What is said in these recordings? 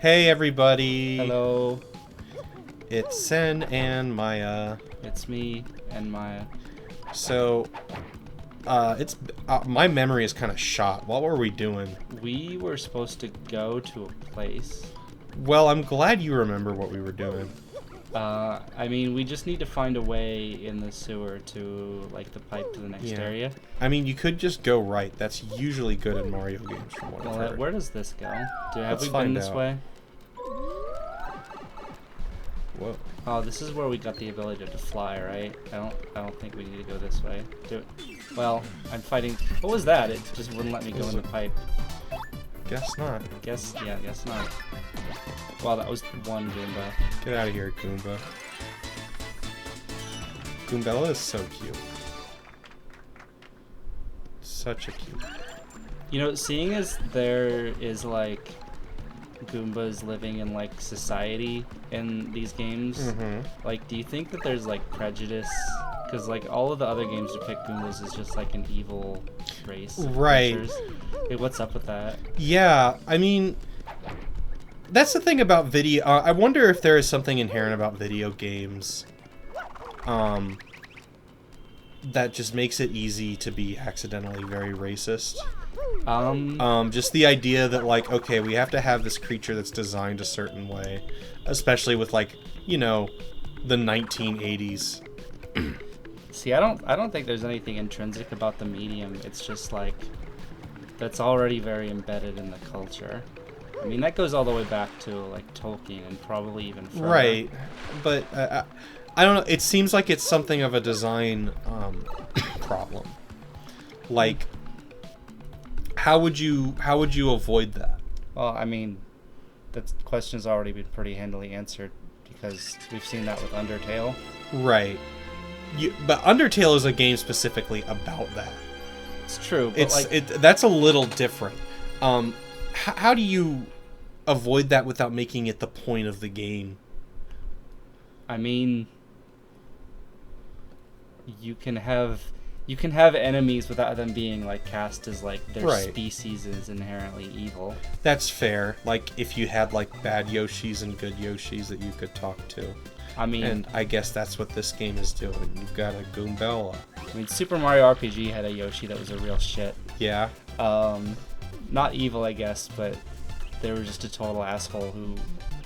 Hey everybody! Hello. It's Sen and Maya. It's me and Maya. So, my memory is kind of shot. What were we doing? We were supposed to go to a place. Well, I'm glad you remember what we were doing. I mean, we just need to find a way in the sewer to, like, the pipe to the next area. I mean, you could just go right. That's usually good in Mario games from what I've heard. Where does this go? Have Let's we been find this out. way? Whoa. Oh, this is where we got the ability to fly, right? I don't think we need to go this way. Well, I'm fighting. What was that? It just wouldn't let me go in the pipe. Guess not. Guess not. Wow, that was one Goomba. Get out of here, Goomba. Goombella is so cute. Such a cute. You know, seeing as there is, like, Goombas living in, like, society in these games, like, do you think that there's, like, prejudice? Because, like, all of the other games depict Goombas as just, like, an evil race. Right. Hey, what's up with that? Yeah, I mean, that's the thing about video. I wonder if there is something inherent about video games that just makes it easy to be accidentally very racist. Just the idea that, like, okay, we have to have this creature that's designed a certain way, especially with, like, you know, the 1980s. See, I don't think there's anything intrinsic about the medium. It's just, like, that's already very embedded in the culture. I mean, that goes all the way back to, like, Tolkien and probably even further. Right, but I don't know. It seems like it's something of a design problem. Like, how would you avoid that? Well, I mean, that question's already been pretty handily answered because we've seen that with Undertale. Right. But Undertale is a game specifically about that. It's true. But That's a little different. How do you avoid that without making it the point of the game? I mean, you can have enemies without them being, like, cast as, like, their species is inherently evil. That's fair. Like, if you had, like, bad Yoshis and good Yoshis that you could talk to. I mean, and I guess that's what this game is doing. You've got a Goombella. I mean, Super Mario RPG had a Yoshi that was a real shit. Yeah. Not evil, I guess, but they were just a total asshole who...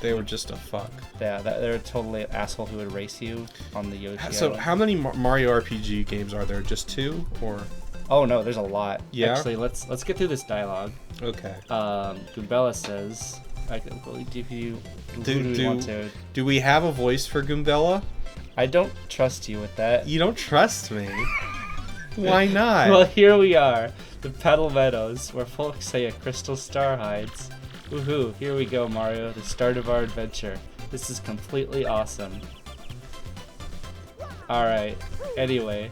They were just a fuck. Yeah, they're a totally asshole who would race you on the Yoshi. So how many Mario RPG games are there? Just 2, or? Oh no, there's a lot. Yeah. Actually, let's get through this dialogue. Okay. Goombella says, "I can believe you. Do we have a voice for Goombella? I don't trust you with that. You don't trust me. Why not? Well, here we are, the Petal Meadows, where folks say a crystal star hides. Woohoo! Here we go, Mario. The start of our adventure. This is completely awesome. All right. Anyway.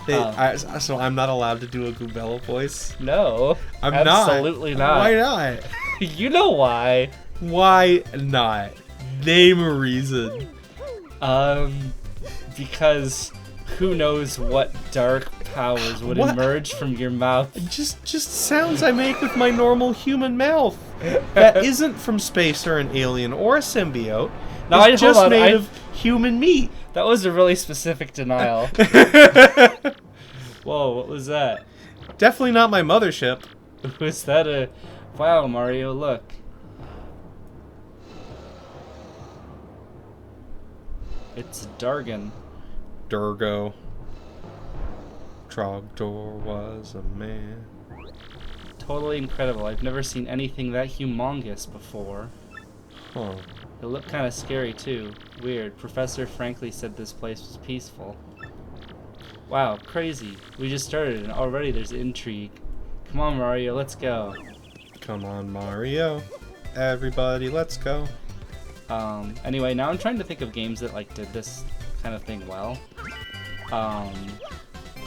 So I'm not allowed to do a Goombella voice? No. I'm absolutely not. Why not? You know why. Why not? Name a reason. Because who knows what dark powers would emerge from your mouth. Just sounds I make with my normal human mouth. That isn't from space or an alien or a symbiote. No, it's just made of human meat. That was a really specific denial. Whoa, what was that? Definitely not my mothership. Was that Wow, Mario, look. It's Dargon. Durgo. Trogdor was a man. Totally incredible. I've never seen anything that humongous before. Huh. It looked kind of scary, too. Weird. Professor frankly said this place was peaceful. Wow, crazy. We just started and already there's intrigue. Come on, Mario, let's go. Come on, Mario. Everybody, let's go. Anyway, now I'm trying to think of games that, like, did this kind of thing well.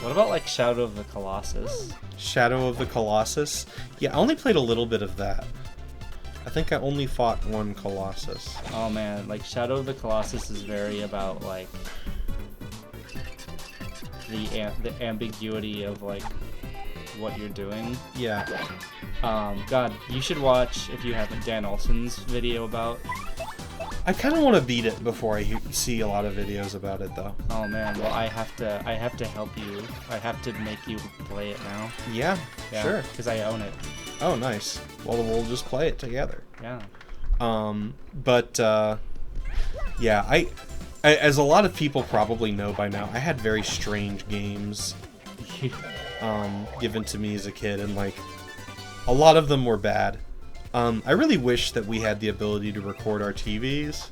What about, like, Shadow of the Colossus? Shadow of the Colossus? Yeah, I only played a little bit of that. I think I only fought one Colossus. Oh man, like, Shadow of the Colossus is very about, like, the ambiguity of, like, what you're doing. Yeah. God, you should watch, if you haven't, Dan Olson's video about. I kind of want to beat it before I see a lot of videos about it, though. Oh man, well I have to help you. I have to make you play it now. Yeah, sure. Because I own it. Oh, nice. Well, we'll just play it together. Yeah. Yeah, I as a lot of people probably know by now, I had very strange games given to me as a kid, and like a lot of them were bad. I really wish that we had the ability to record our TVs,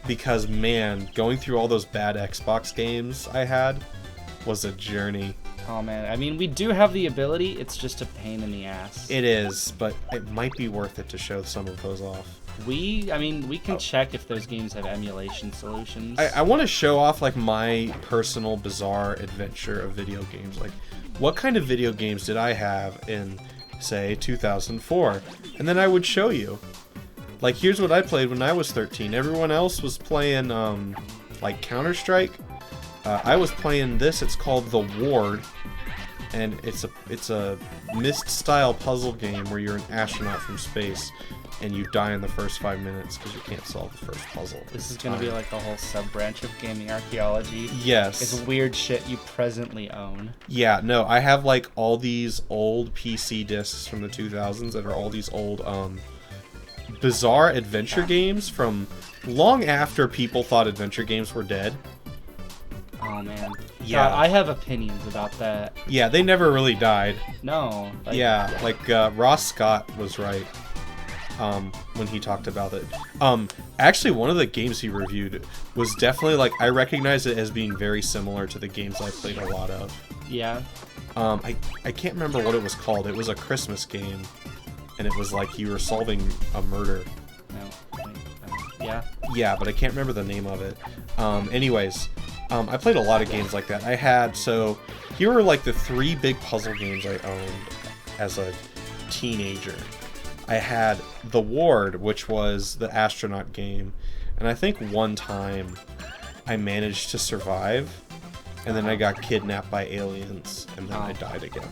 because man, going through all those bad Xbox games I had was a journey. Oh man, I mean, we do have the ability, it's just a pain in the ass. It is, but it might be worth it to show some of those off. We can check if those games have emulation solutions. I want to show off like my personal bizarre adventure of video games. Like, what kind of video games did I have in, say, 2004? And then I would show you. Like, here's what I played when I was 13. Everyone else was playing, like, Counter-Strike. I was playing this. It's called The Ward. And it's a Myst-style puzzle game where you're an astronaut from space. And you die in the first 5 minutes because you can't solve the first puzzle. This is going to be like a whole sub-branch of gaming archaeology. Yes. It's weird shit you presently own. Yeah, no, I have like all these old PC discs from the 2000s that are all these old bizarre adventure games from long after people thought adventure games were dead. Oh man. Yeah. God, I have opinions about that. Yeah, they never really died. No. Yeah, like Ross Scott was right. When he talked about it. Actually, one of the games he reviewed was definitely, like, I recognize it as being very similar to the games I played a lot of. Yeah. I can't remember what it was called. It was a Christmas game, and it was like you were solving a murder. No. Yeah. Yeah, but I can't remember the name of it. Anyways, I played a lot of games like that. So here are like the 3 big puzzle games I owned as a teenager. I had The Ward, which was the astronaut game, and I think one time I managed to survive, and then I got kidnapped by aliens, and then I died again.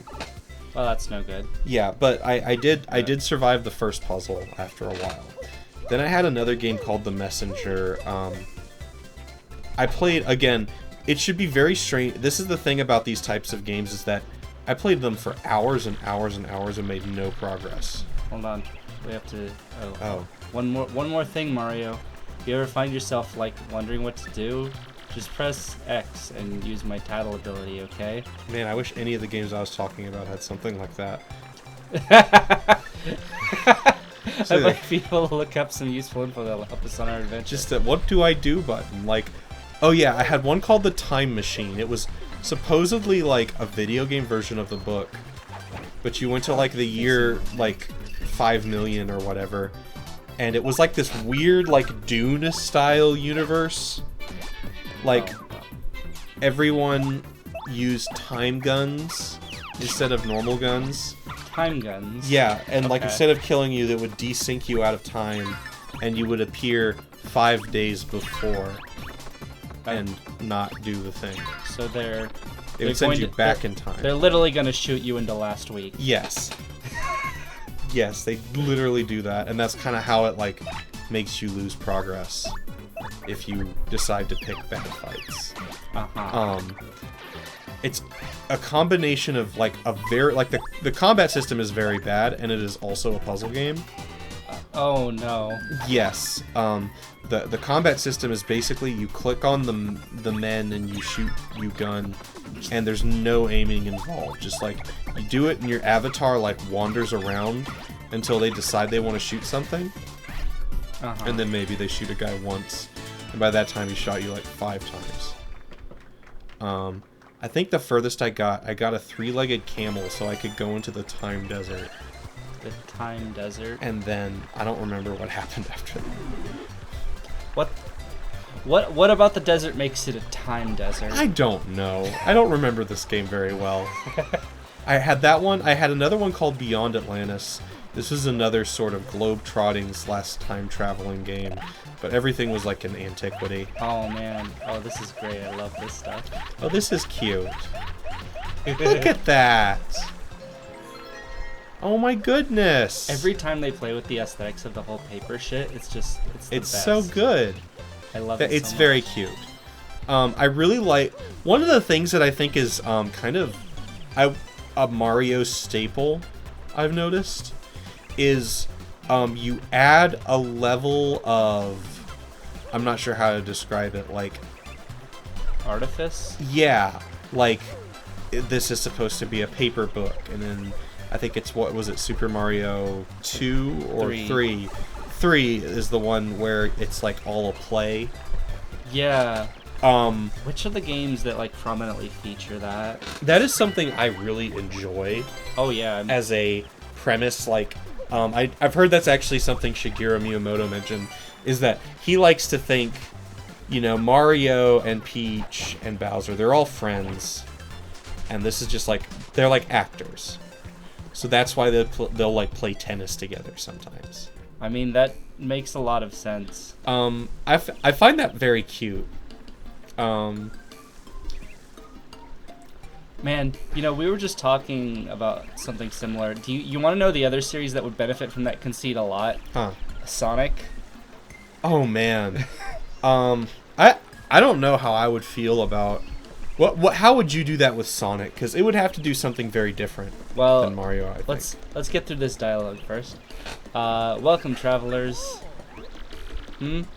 Well, that's no good. Yeah, but I did survive the first puzzle after a while. Then I had another game called The Messenger. I played, again, it should be very strange. This is the thing about these types of games, is that I played them for hours and hours and hours and made no progress. Hold on, we have to. Oh. One more thing, Mario. If you ever find yourself like wondering what to do, just press X and use my tattle ability. Okay? Man, I wish any of the games I was talking about had something like that. I might be able to look up some useful info that'll help us on our adventure. Just that "what do I do" button. Like, oh yeah, I had one called The Time Machine. It was supposedly like a video game version of the book, but you went to like the year like 5 million or whatever, and it was like this weird like Dune style universe. Like everyone used time guns instead of normal guns. Time guns? Yeah, and like instead of killing you, that would desync you out of time, and you would appear 5 days before and not do the thing. So they would send you back in time. They're literally going to shoot you into last week. Yes. Yes, they literally do that, and that's kind of how it like makes you lose progress if you decide to pick bad fights. It's a combination of like a very like the combat system is very bad, and it is also a puzzle game. Oh no. Yes. The combat system is basically you click on the men and you shoot, you gun, and there's no aiming involved. Just like you do it and your avatar like wanders around until they decide they want to shoot something. And then maybe they shoot a guy once, and by that time he shot you like 5 times. I think the furthest I got a 3-legged camel so I could go into the time desert. The time desert? And then I don't remember what happened after that. What about the desert makes it a time desert? I don't know. I don't remember this game very well. I had that one. I had another one called Beyond Atlantis. This is another sort of globe-trotting / time-traveling game, but everything was like an antiquity. Oh man. Oh, this is great. I love this stuff. Oh, this is cute. Look at that. Oh my goodness! Every time they play with the aesthetics of the whole paper shit, it's the best. So good. I love it. It's so very much. cute. I really like one of the things that I think is kind of a Mario staple. I've noticed is you add a level of, I'm not sure how to describe it, like artifice. Yeah, like this is supposed to be a paper book, and then I think it's, what was it, Super Mario 2 or 3? 3 is the one where it's like all a play. Yeah. Which are the games that like prominently feature that? That is something I really enjoy. Oh yeah. As a premise, like I've heard that's actually something Shigeru Miyamoto mentioned, is that he likes to think, you know, Mario and Peach and Bowser, they're all friends, and this is just like, they're like actors. So that's why they'll like play tennis together sometimes. I mean, that makes a lot of sense. I find that very cute. Man, you know, we were just talking about something similar. Do you want to know the other series that would benefit from that conceit a lot? Huh. Sonic. Oh man. I don't know how I would feel about how would you do that with Sonic? Because it would have to do something very different than Mario, I think. Let's get through this dialogue first. Welcome, travelers.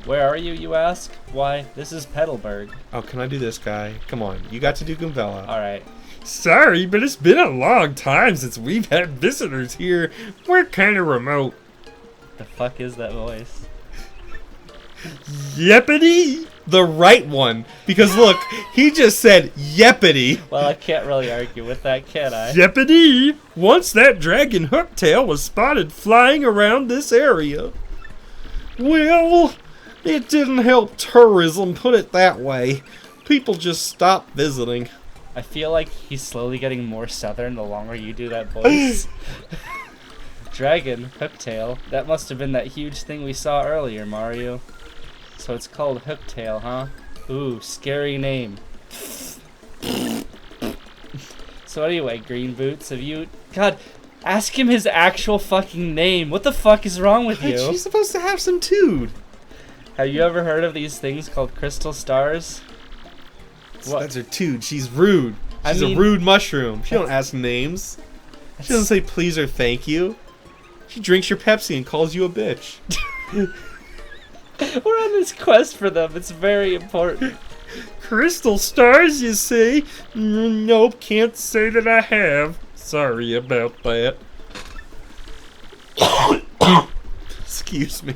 Where are you, you ask? Why, this is Petalburg. Oh, can I do this guy? Come on, you got to do Goombella. Alright. Sorry, but it's been a long time since we've had visitors here. We're kind of remote. The fuck is that voice? Yeppity? The right one. Because look, he just said yeppity. Well, I can't really argue with that, can I? Yeppity! Once that dragon hooktail was spotted flying around this area. Well, it didn't help tourism, put it that way. People just stopped visiting. I feel like he's slowly getting more southern the longer you do that voice. Dragon, hooktail. That must have been that huge thing we saw earlier, Mario. So it's called Hooktail, huh? Ooh, scary name. So anyway, Green Boots, have you... God, ask him his actual fucking name. What the fuck is wrong with you? She's supposed to have some tood. Have you ever heard of these things called crystal stars? What? That's her tood. She's rude. She's a rude mushroom. She don't ask names. She doesn't say please or thank you. She drinks your Pepsi and calls you a bitch. We're on this quest for them. It's very important. Crystal stars, you see? Nope, can't say that I have. Sorry about that. Excuse me.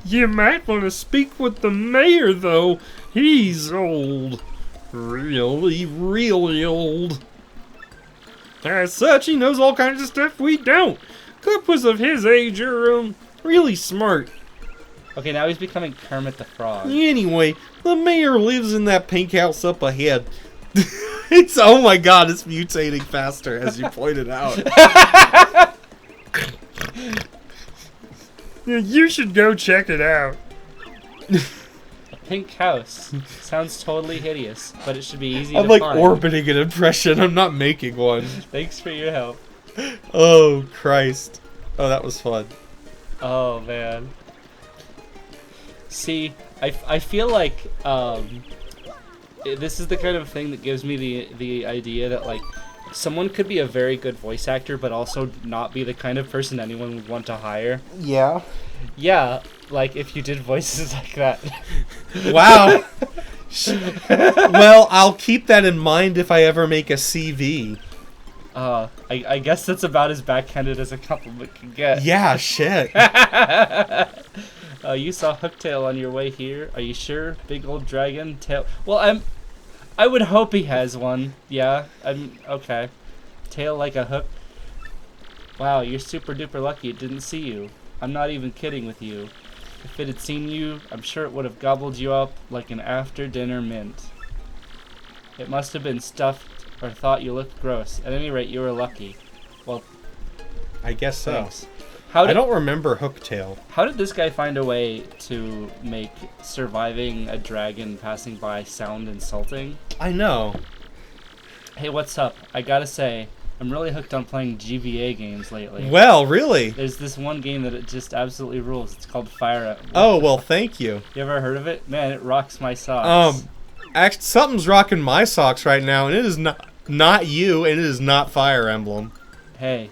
You might want to speak with the mayor, though. He's old. Really, really old. As such, he knows all kinds of stuff we don't. Koopas of his age are, really smart. Okay, now he's becoming Kermit the Frog. Anyway, the mayor lives in that pink house up ahead. It's, oh my god, it's mutating faster, as you pointed out. You should go check it out. A pink house. Sounds totally hideous, but it should be easy I'm to like find. orbiting an impression, I'm not making one. Thanks for your help. Oh, Christ. Oh, that was fun. Oh, man. See, I feel like this is the kind of thing that gives me the idea that, like, someone could be a very good voice actor, but also not be the kind of person anyone would want to hire. Yeah. Yeah, like if you did voices like that. Wow. Well, I'll keep that in mind if I ever make a CV. I guess that's about as backhanded as a compliment can get. Yeah, shit. You saw Hooktail on your way here. Are you sure? Big old dragon tail. Well, I would hope he has one. Yeah, okay. Tail like a hook. Wow, you're super duper lucky it didn't see you. I'm not even kidding with you. If it had seen you, I'm sure it would have gobbled you up like an after-dinner mint. It must have been stuffed or thought you looked gross. At any rate, you were lucky. Well, I guess so. thanks. I don't remember Hooktail. How did this guy find a way to make surviving a dragon passing by sound insulting? I know. Hey, what's up? I gotta say, I'm really hooked on playing GBA games lately. Well, really? There's this one game that it just absolutely rules. It's called Fire Emblem. Oh, well, thank you. You ever heard of it? Man, it rocks my socks. Something's rocking my socks right now, and it is not you, and it is not Fire Emblem. Hey.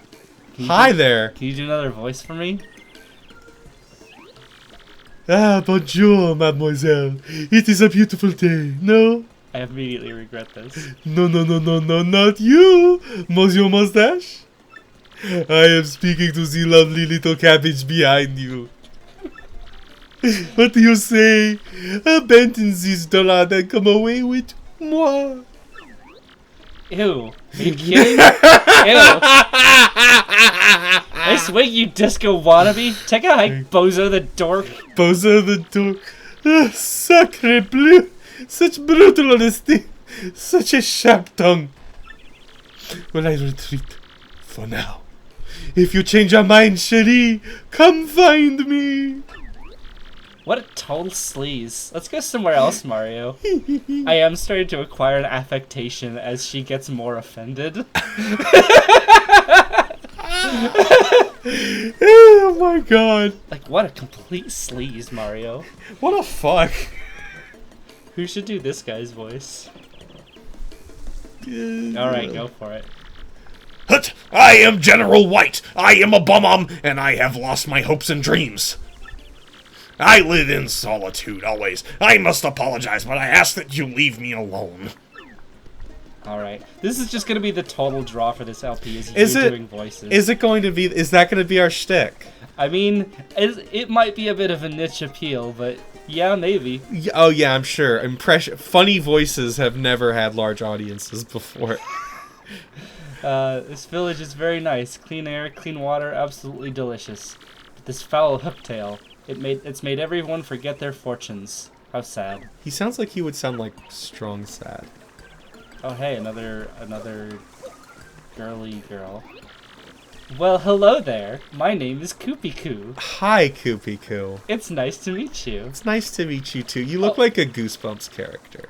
Hi there. Can you do another voice for me? Ah, bonjour, mademoiselle. It is a beautiful day, no? I immediately regret this. No, not you, Monsieur Mustache. I am speaking to the lovely little cabbage behind you. What do you say? Abandon this dollar and come away with moi. Ew. Are you kidding? Ew. Nice wig, you disco wannabe. Take a hike, bozo the dork. Bozo the dork. Sacre bleu. Such brutal honesty. Such a sharp tongue. Well, I retreat. For now. If you change your mind, chérie, come find me. What a total sleaze. Let's go somewhere else, Mario. I am starting to acquire an affectation as she gets more offended. Oh my god. Like, what a complete sleaze, Mario. What a fuck. Who should do this guy's voice? Alright, go for it. Hut! I am General White. I am a bum, and I have lost my hopes and dreams. I live in solitude always. I must apologize, but I ask that you leave me alone. Alright. This is just going to be the total draw for this LP, is you doing voices. Is that going to be our shtick? I mean, it might be a bit of a niche appeal, but yeah, maybe. Oh yeah, I'm sure. Funny voices have never had large audiences before. This village is very nice. Clean air, clean water, absolutely delicious. But this foul hooktail, it's made everyone forget their fortunes. How sad. He sounds like he would sound like strong sad. Oh hey, another girly girl. Well, hello there. My name is Koopy-Koo. Hi, Koopy-Koo. It's nice to meet you. It's nice to meet you too. You look like a Goosebumps character.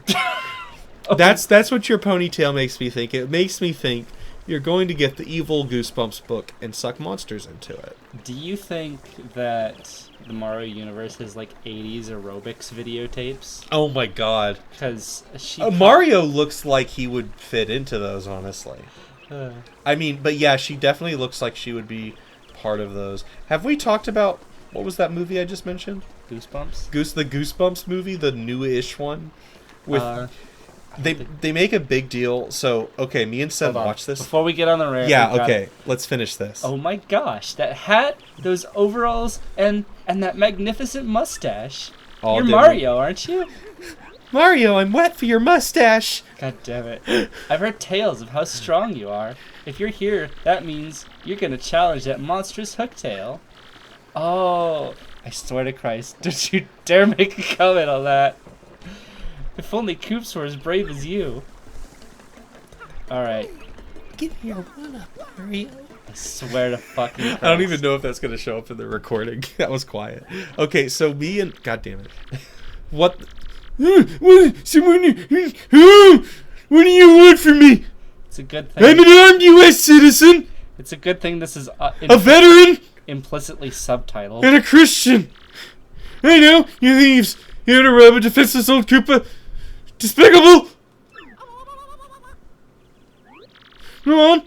That's what your ponytail makes me think. It makes me think you're going to get the evil Goosebumps book and suck monsters into it. Do you think that the Mario universe has like 80s aerobics videotapes? Oh my god. Because Mario looks like he would fit into those, honestly. I mean, but yeah, she definitely looks like she would be part of those. Have we talked about, what was that movie I just mentioned? Goosebumps? The Goosebumps movie, the new-ish one. With they make a big deal. So, okay, me and Seth watched this. Before we get on the rant. Yeah, okay, let's finish this. Oh my gosh, that hat, those overalls, and that magnificent mustache. You're Mario, aren't you? Mario, I'm wet for your mustache. God damn it. I've heard tales of how strong you are. If you're here, that means you're gonna challenge that monstrous hooktail. Oh, I swear to Christ, don't you dare make a comment on that. If only Koops were as brave as you. Alright. Give me a one-up, Mario. I swear to fucking Christ. I don't even know if that's gonna show up in the recording. That was quiet. Okay, so me and... God damn it. What do you want from me? It's a good thing. I'm an armed U.S. citizen. It's a good thing this is a veteran, implicitly subtitled, and a Christian. I know, you thieves. You're to rob a defenseless old Koopa. Despicable. Come on,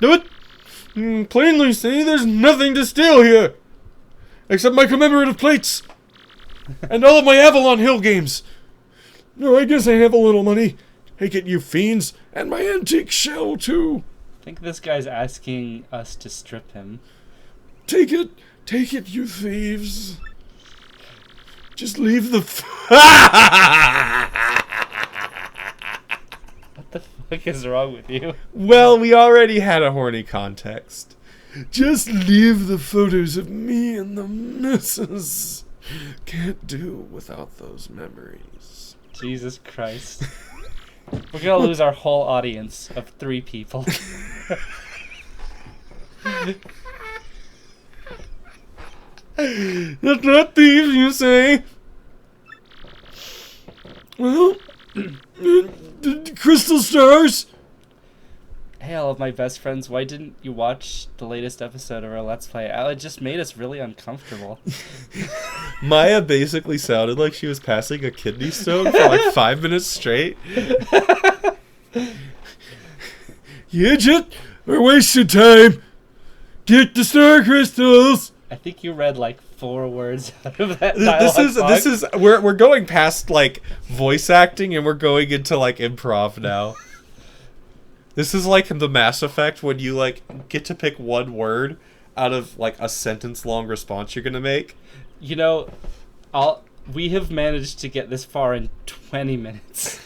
do it. Plainly see, there's nothing to steal here, except my commemorative plates and all of my Avalon Hill games. No, I guess I have a little money. Take it, you fiends. And my antique shell, too. I think this guy's asking us to strip him. Take it, you thieves. Just leave the... What the fuck is wrong with you? Well, we already had a horny context. Just leave the photos of me and the missus. Can't do without those memories. Jesus Christ. We're gonna lose our whole audience of 3 people. That's not thieves, you say? Well, crystal stars. Hey, all of my best friends, why didn't you watch the latest episode of our Let's Play? It just made us really uncomfortable. Maya basically sounded like she was passing a kidney stone for like 5 minutes straight. You just are wasting time. Get the star crystals. I think you read like 4 words out of that dialogue. This is we're going past like voice acting and we're going into like improv now. This is like the Mass Effect when you like get to pick one word out of like a sentence long response you're gonna make. You know, we have managed to get this far in 20 minutes.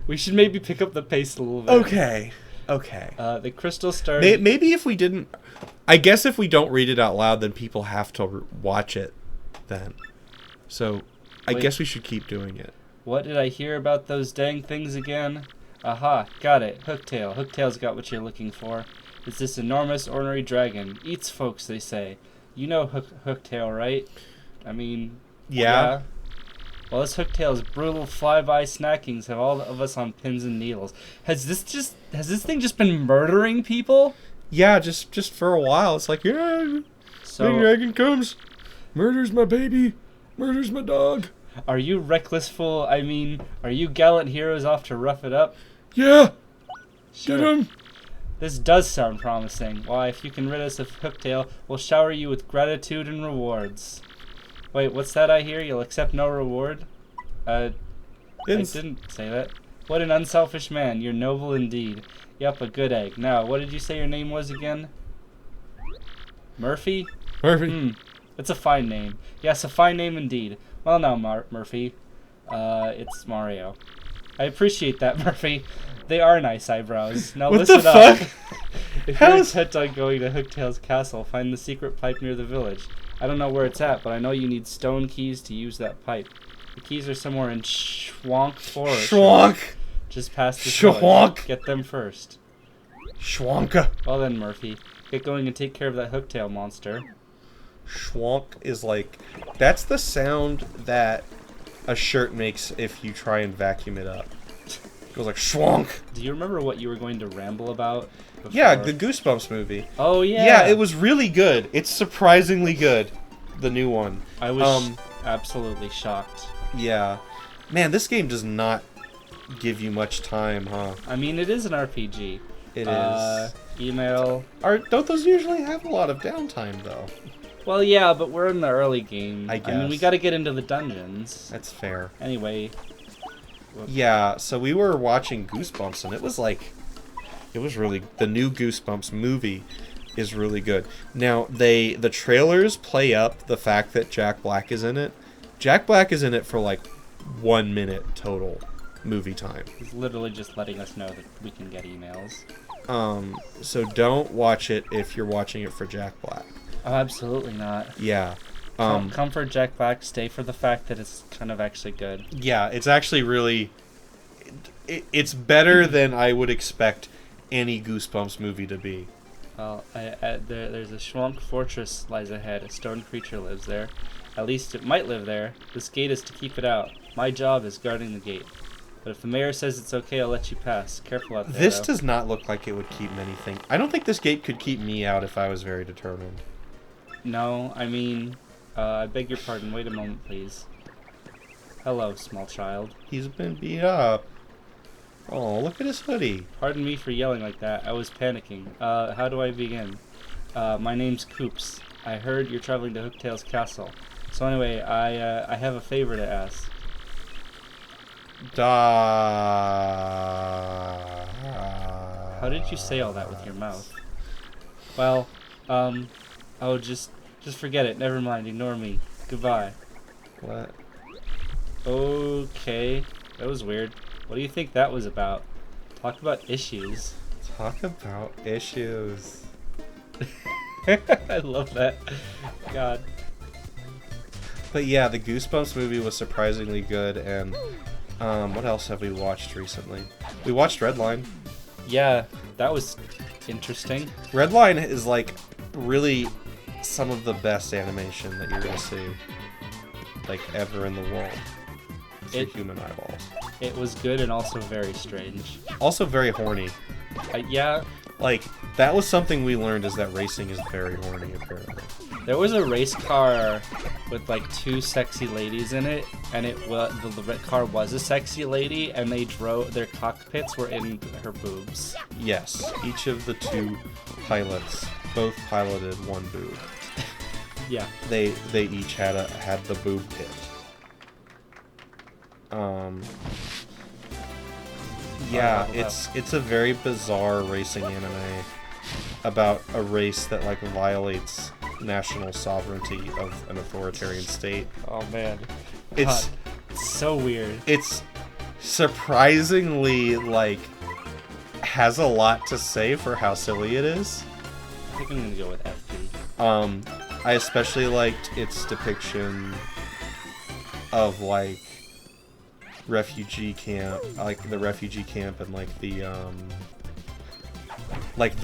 We should maybe pick up the pace a little bit. Okay. The crystal star. Maybe if we didn't, I guess if we don't read it out loud, then people have to watch it. Then, so I guess we should keep doing it. What did I hear about those dang things again? Aha, got it. Hooktail. Hooktail's got what you're looking for. It's this enormous ornery dragon. Eats folks, they say. You know Hooktail, right? I mean, yeah. Well, this Hooktail's brutal flyby snackings have all of us on pins and needles. Has this thing just been murdering people? Yeah, just for a while. It's like, yeah, the dragon comes, murders my baby, murders my dog. Are you are you gallant heroes off to rough it up? Yeah. Sure. Get him. This does sound promising. Why, if you can rid us of Hooktail, we'll shower you with gratitude and rewards. Wait, what's that I hear? You'll accept no reward? I didn't say that. What an unselfish man. You're noble indeed. Yup, a good egg. Now, what did you say your name was again? Murphy? Murphy. It's a fine name. Yes, a fine name indeed. Well, now, Murphy. It's Mario. I appreciate that, Murphy. They are nice eyebrows. Now what listen the up. fuck? If you're intent on going to Hooktail's castle, find the secret pipe near the village. I don't know where it's at, but I know you need stone keys to use that pipe. The keys are somewhere in Schwank Forest. Schwank. Just past the Schwank. village. Get them first. Schwanka. Well then, Murphy, get going and take care of that Hooktail monster. Schwank is like, that's the sound that a shirt makes if you try and vacuum it up. It goes like schwank. Do you remember what you were going to ramble about before? Yeah, the Goosebumps movie. Oh yeah. Yeah, it was really good. It's surprisingly good. The new one. I was absolutely shocked. Yeah. Man, this game does not give you much time, huh? I mean, it is an RPG. It is. Email. Don't those usually have a lot of downtime, though? Well, yeah, but we're in the early game. I guess. I mean, we got to get into the dungeons. That's fair. Anyway. Yeah, so we were watching Goosebumps, and it was really, the new Goosebumps movie is really good. Now, the trailers play up the fact that Jack Black is in it. Jack Black is in it for like 1 minute total movie time. He's literally just letting us know that we can get emails. So don't watch it if you're watching it for Jack Black. Oh, absolutely not. Yeah. Come for Jack Black, stay for the fact that it's kind of actually good. Yeah, it's actually really... It's better than I would expect any Goosebumps movie to be. Well, there's a Schwank fortress lies ahead. A stone creature lives there. At least it might live there. This gate is to keep it out. My job is guarding the gate. But if the mayor says it's okay, I'll let you pass. Careful out there, This though. does not look like it would keep many things. I don't think this gate could keep me out if I was very determined. No, I mean... I beg your pardon. Wait a moment, please. Hello, small child. He's been beat up. Oh, look at his hoodie. Pardon me for yelling like that. I was panicking. How do I begin? My name's Koops. I heard you're traveling to Hooktail's castle. So anyway, I have a favor to ask. How did you say all that with your mouth? Well, oh, just forget it. Never mind. Ignore me. Goodbye. What? Okay. That was weird. What do you think that was about? Talk about issues. Talk about issues. I love that. God. But yeah, the Goosebumps movie was surprisingly good, and what else have we watched recently? We watched Redline. Yeah, that was interesting. Redline is like really some of the best animation that you're gonna see, like, ever in the world. Through human eyeballs. It was good and also very strange. Also very horny. Yeah. Like, that was something we learned, is that racing is very horny, apparently. There was a race car with like 2 sexy ladies in it, and the car was a sexy lady, and their cockpits were in her boobs. Yes, each of the 2 pilots both piloted one boob. Yeah. They each had the boob pit. Yeah, it's a very bizarre racing anime about a race that like violates national sovereignty of an authoritarian state. Oh man, It's so weird. It's surprisingly like has a lot to say for how silly it is. I think I'm gonna go with FP. I especially liked its depiction of like refugee camp, like the refugee camp, and like the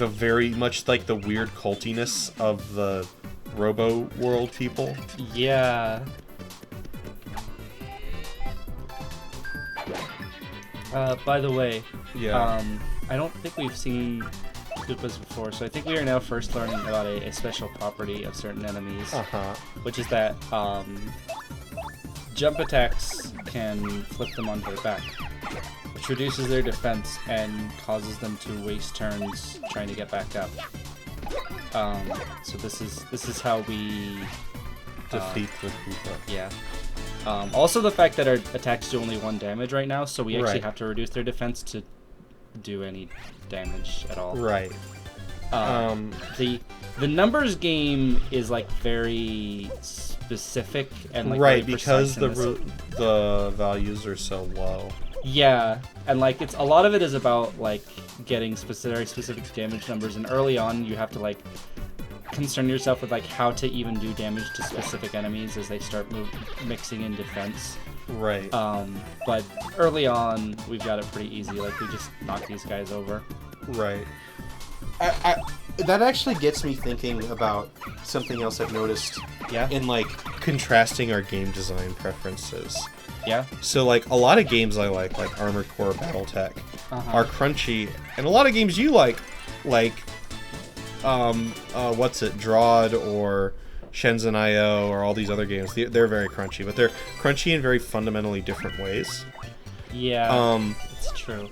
very much like the weird cultiness of the Robo World people. Yeah. By the way, Yeah. I don't think we've seen koopas before, so I think we are now first learning about a special property of certain enemies, which is that jump attacks can flip them on their back, which reduces their defense and causes them to waste turns trying to get back up. So this is how we Defeat the Koopa. Yeah. Also, the fact that our attacks do only 1 damage right now, so we actually Right. have to reduce their defense to do any damage at all. Right. The numbers game is like very specific and like Right, very because precise in this. the values are so low. Yeah, and like a lot of it is about like getting very specific damage numbers, and early on you have to like concern yourself with like how to even do damage to specific enemies as they start mixing in defense. Right. But early on we've got it pretty easy. Like we just knock these guys over. Right. That actually gets me thinking about something else I've noticed. Yeah. In like contrasting our game design preferences. Yeah. So like a lot of games I like Armored Core, BattleTech, are crunchy, and a lot of games you like what's it, Drawd or Shenzhen IO or all these other games. They're very crunchy, but they're crunchy in very fundamentally different ways. Yeah. It's true.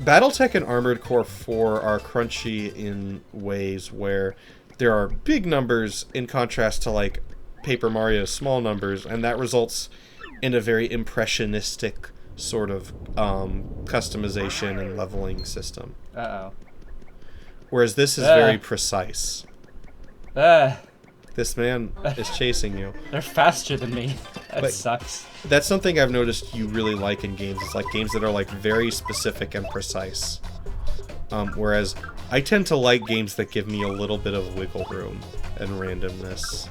BattleTech and Armored Core 4 are crunchy in ways where there are big numbers in contrast to like Paper Mario's small numbers, and that results in a very impressionistic sort of customization and leveling system. Uh-oh. Whereas this is very precise. This man is chasing you. They're faster than me. That sucks. That's something I've noticed you really like in games. It's like games that are like very specific and precise. Whereas I tend to like games that give me a little bit of wiggle room and randomness.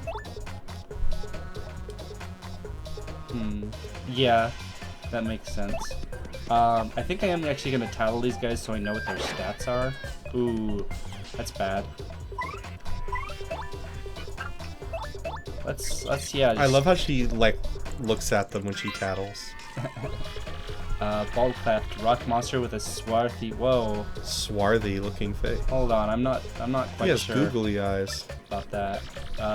Yeah, that makes sense. I think I am actually going to tattle these guys so I know what their stats are. Ooh, that's bad. Let's yeah. I love how she like looks at them when she tattles. Baldcleft, rock monster with a swarthy. Whoa. Swarthy looking face. Hold on, I'm not quite He has sure googly eyes. about that.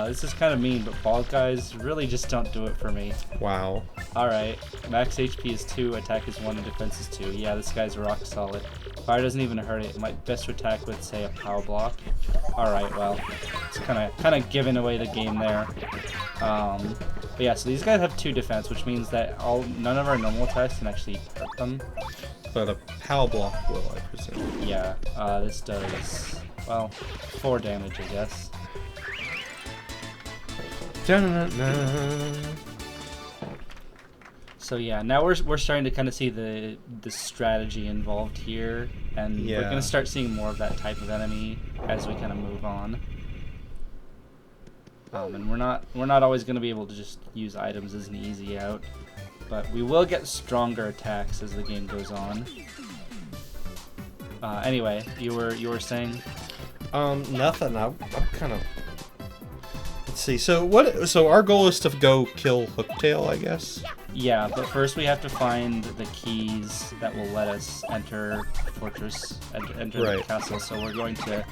This is kind of mean, but bald guys really just don't do it for me. Wow. Alright, max HP is 2, attack is 1, and defense is 2. Yeah, this guy's rock solid. Fire doesn't even hurt it. Might best to attack with, say, a power block. Alright, well, it's kind of giving away the game there. But yeah, so these guys have 2 defense, which means that none of our normal attacks can actually hurt them. But a PAL block will, I presume. Yeah, this does, well, 4 damage, I guess. So yeah, now we're starting to kind of see the strategy involved here, and we're gonna start seeing more of that type of enemy as we kind of move on. And we're not always gonna be able to just use items as an easy out, but we will get stronger attacks as the game goes on. Anyway, you were saying? Nothing. I'm kind of. Let's see. So our goal is to go kill Hooktail, I guess. Yeah, but first we have to find the keys that will let us enter Fortress, enter the castle. So we're going to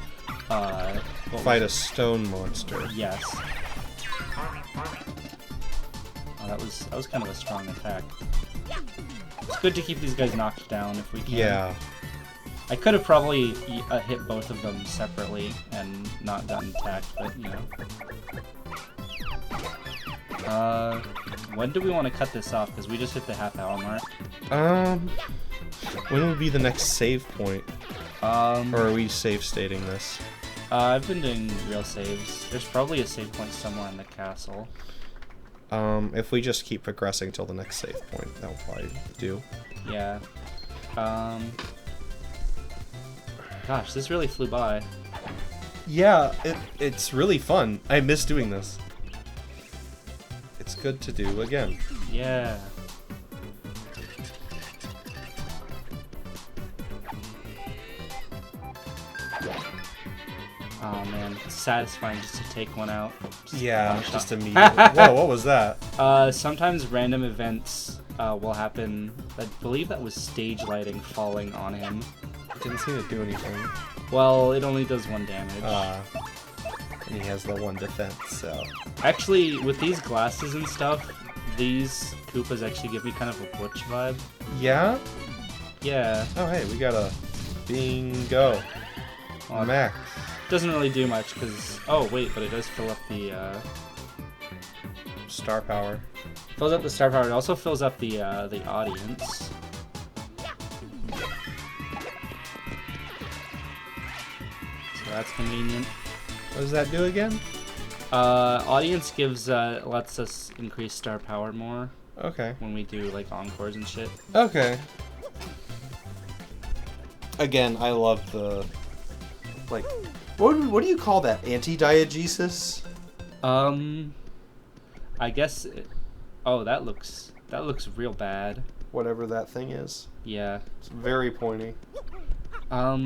fight a stone monster. Yes. Oh, that was kind of a strong attack. It's good to keep these guys knocked down if we can. Yeah. I could have probably hit both of them separately and not gotten attacked, but you know. When do we want to cut this off? Because we just hit the half-hour mark. When would be the next save point? Or are we save stating this? I've been doing real saves. There's probably a save point somewhere in the castle. If we just keep progressing till the next save point, that'll probably do. Yeah. Gosh, this really flew by. Yeah, it's really fun. I miss doing this. It's good to do again. Yeah. Oh man, it's satisfying just to take one out. Just immediately. Whoa, what was that? Sometimes random events will happen. I believe that was stage lighting falling on him. Didn't seem to do anything. Well, it only does 1 damage. And he has the 1 defense, so... Actually, with these glasses and stuff, these Koopas actually give me kind of a Butch vibe. Yeah? Yeah. Oh, hey, we got a bingo. Well, Max. Doesn't really do much, because... Oh, wait, but it does fill up the, Star power. Fills up the star power. It also fills up the audience. So that's convenient. What does that do again? Audience gives, lets us increase star power more. Okay. When we do, like, encores and shit. Okay. Again, I love the... Like... What do you call that? Anti-diegesis? I guess... Oh, that looks real bad. Whatever that thing is. Yeah. It's very pointy. I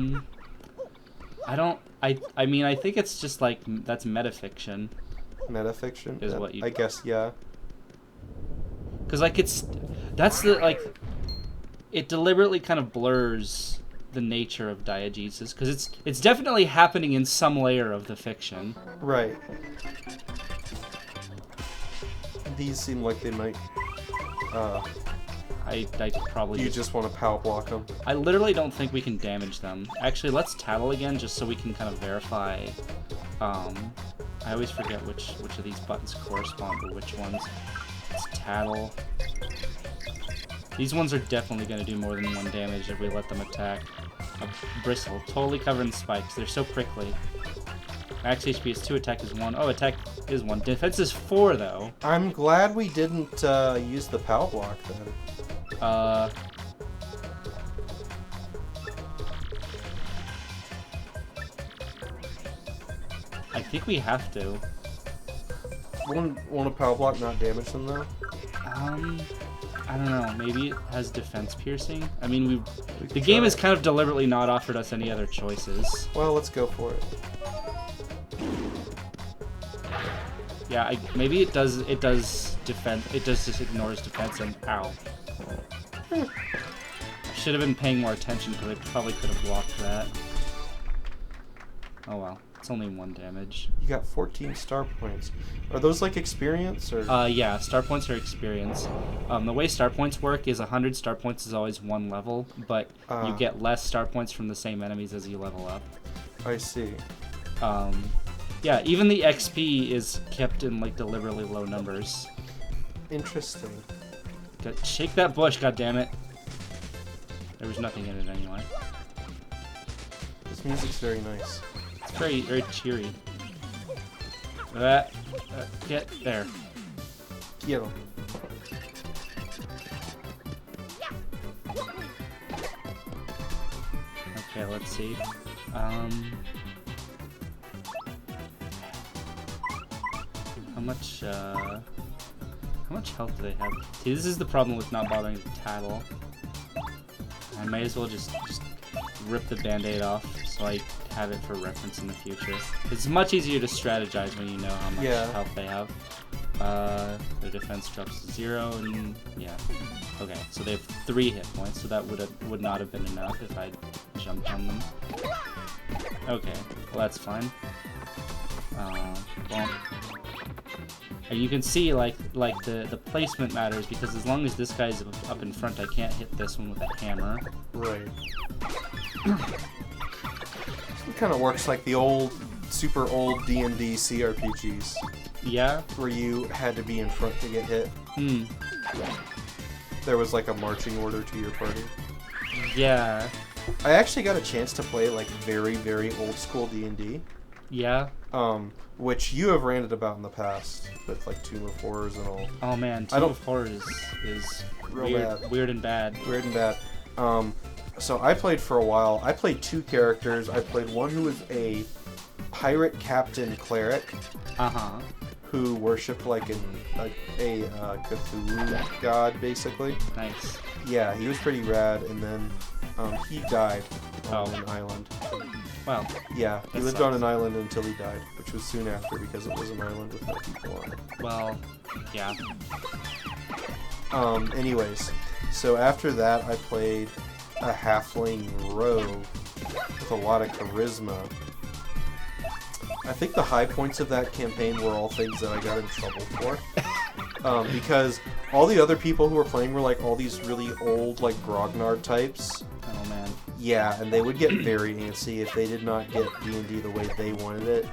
mean, I think it's just like, that's metafiction. Metafiction? Is what you... I guess, yeah. Because, like, that's the, like, it deliberately kind of blurs the nature of diegesis, because it's definitely happening in some layer of the fiction. Right. These seem like they might, I probably... You just want to power block them. I literally don't think we can damage them. Actually, let's tattle again, just so we can kind of verify. I always forget which of these buttons correspond to which ones. It's tattle. These ones are definitely going to do more than 1 damage if we let them attack. A bristle, totally covered in spikes. They're so prickly. Max HP is 2, attack is 1. Oh, attack is 1. Defense is 4, though. I'm glad we didn't use the power block then. I think we have to. Won't a power block not damage them though? I don't know. Maybe it has defense piercing. I mean, the game has kind of deliberately not offered us any other choices. Well, let's go for it. Yeah, maybe it does defend. It just ignores defense and ow. I should have been paying more attention because I probably could have blocked that. Oh well, it's only 1 damage. You got 14 star points. Are those like experience or? Yeah, star points are experience. The way star points work is 100 star points is always 1 level, but you get less star points from the same enemies as you level up. I see. Yeah, even the XP is kept in like deliberately low numbers. Interesting. Shake that bush, goddammit. There was nothing in it anyway. This music's very nice. It's very, very cheery. Get there. Quiero. Okay, let's see. How much health do they have? See, this is the problem with not bothering to tattle. I might as well just rip the band-aid off so I have it for reference in the future. It's much easier to strategize when you know how much health they have. Their defense drops to 0, and yeah. Okay, so they have 3 hit points, so that would not have been enough if I jumped on them. Okay, well that's fine. Well, and you can see like the placement matters, because as long as this guy's up in front, I can't hit this one with a hammer. Right. It kind of works like the old, super old D&D CRPGs. Yeah? Where you had to be in front to get hit. Hmm. There was like a marching order to your party. Yeah. I actually got a chance to play like very, very old school D&D. Yeah? Which you have ranted about in the past, with like Tomb of Horrors and all. Oh man, Tomb of Horrors is weird and bad. Weird and bad. So I played for a while. I played 2 characters. I played one who was a pirate captain cleric. Uh-huh. Who worshipped like a Cthulhu god, basically. Nice. Yeah, he was pretty rad, and then he died on an island. Well. Yeah, he lived on an island until he died, which was soon after because it was an island with no people on it. Well, yeah. Anyways, so after that I played a halfling rogue with a lot of charisma. I think the high points of that campaign were all things that I got in trouble for. Because all the other people who were playing were like all these really old, like, grognard types. Oh, man. Yeah, and they would get very antsy if they did not get D&D the way they wanted it.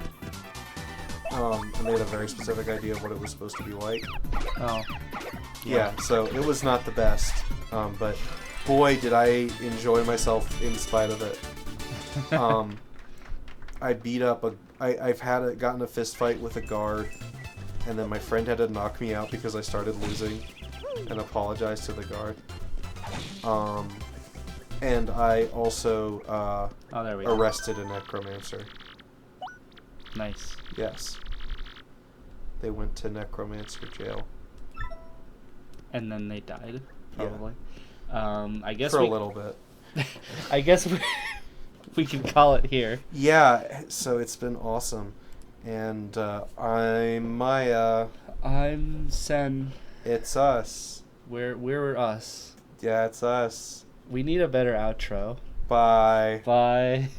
And they had a very specific idea of what it was supposed to be like. Oh. Yeah, so it was not the best. But boy, did I enjoy myself in spite of it. I beat up I've gotten a fist fight with a guard, and then my friend had to knock me out because I started losing, and apologized to the guard. And I also there we go. arrested a necromancer. Nice. Yes. They went to necromancer jail. And then they died, probably. Yeah. I guess for a little bit. I guess we can call it here. Yeah, so it's been awesome. And I'm Maya. I'm Sen. It's us. We're us. Yeah, it's us. We need a better outro. Bye. Bye.